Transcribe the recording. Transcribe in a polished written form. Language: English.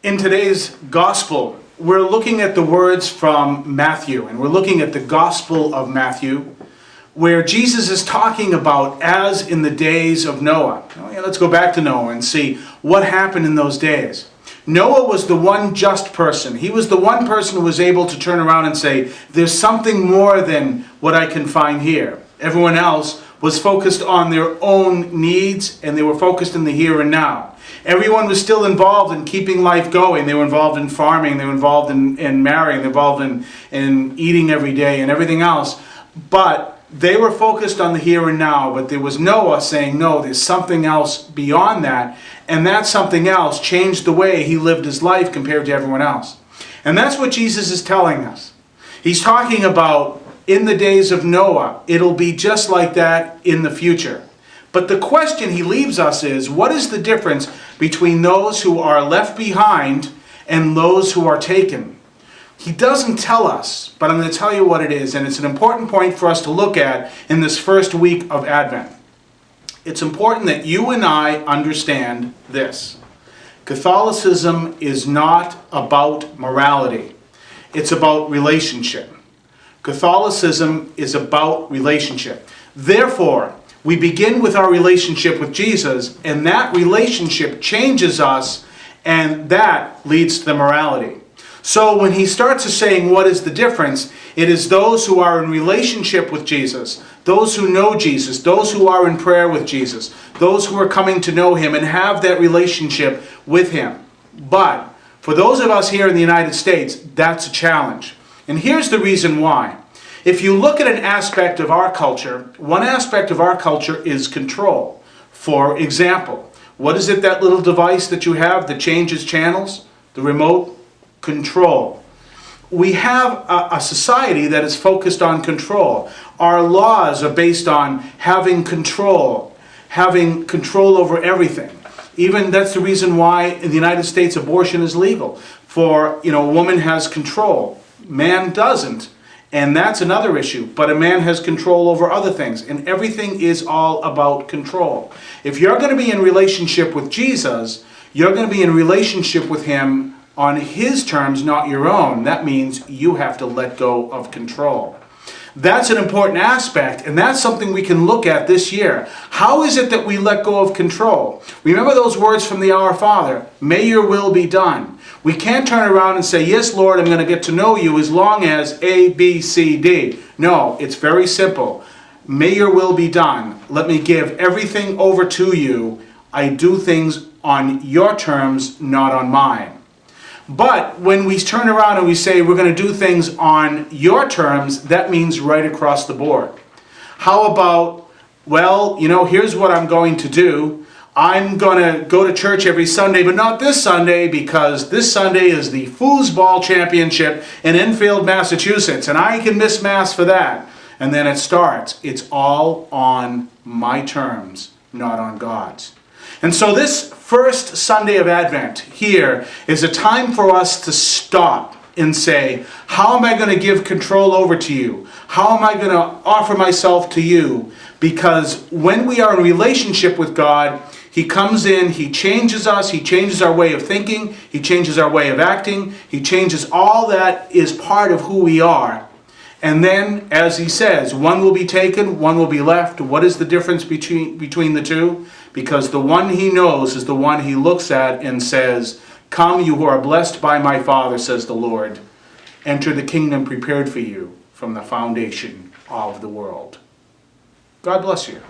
In today's gospel, we're looking at the words from Matthew, and we're looking at the Gospel of Matthew, where Jesus is talking about as in the days of Noah. Let's go back to Noah and see what happened in those days. Noah was the one just person. He was the one person who was able to turn around and say, there's something more than what I can find here. Everyone else was focused on their own needs, and they were focused in the here and now. Everyone was still involved in keeping life going. They were involved in farming, they were involved in marrying, they were involved in eating every day and everything else. But they were focused on the here and now. But there was Noah saying, no, there's something else beyond that. And that something else changed the way he lived his life compared to everyone else. And that's what Jesus is telling us. He's talking about in the days of Noah, it'll be just like that in the future. But the question he leaves us is, what is the difference between those who are left behind and those who are taken? He doesn't tell us, but I'm going to tell you what it is, and it's an important point for us to look at in this first week of Advent. It's important that you and I understand this. Catholicism is not about morality. It's about relationship. Catholicism is about relationship. Therefore, we begin with our relationship with Jesus, and that relationship changes us, and that leads to the morality. So when he starts to saying what is the difference, it is those who are in relationship with Jesus, those who know Jesus, those who are in prayer with Jesus, those who are coming to know him and have that relationship with him. But for those of us here in the United States, that's a challenge. And here's the reason why. If you look at an aspect of our culture, one aspect of our culture is control. For example, what is it, that little device that you have that changes channels? The remote control. We have a society that is focused on control. Our laws are based on having control over everything. Even that's the reason why in the United States abortion is legal. For, a woman has control. Man doesn't. And that's another issue. But a man has control over other things. And everything is all about control. If you're going to be in relationship with Jesus, you're going to be in relationship with him on his terms, not your own. That means you have to let go of control. That's an important aspect, and that's something we can look at this year. How is it that we let go of control? Remember those words from the Our Father, may your will be done. We can't turn around and say, yes, Lord, I'm going to get to know you as long as A, B, C, D. No, it's very simple. May your will be done. Let me give everything over to you. I do things on your terms, not on mine. But when we turn around and we say we're going to do things on your terms, that means right across the board. How about, well, here's what I'm going to do. I'm going to go to church every Sunday, but not this Sunday, because this Sunday is the Foosball Championship in Enfield, Massachusetts, and I can miss Mass for that. And then it starts. It's all on my terms, not on God's. And so this first Sunday of Advent here is a time for us to stop and say, how am I going to give control over to you? How am I going to offer myself to you? Because when we are in relationship with God, he comes in, he changes us, he changes our way of thinking, he changes our way of acting, he changes all that is part of who we are. And then, as he says, one will be taken, one will be left. What is the difference between the two? Because the one he knows is the one he looks at and says, come, you who are blessed by my Father, says the Lord. Enter the kingdom prepared for you from the foundation of the world. God bless you.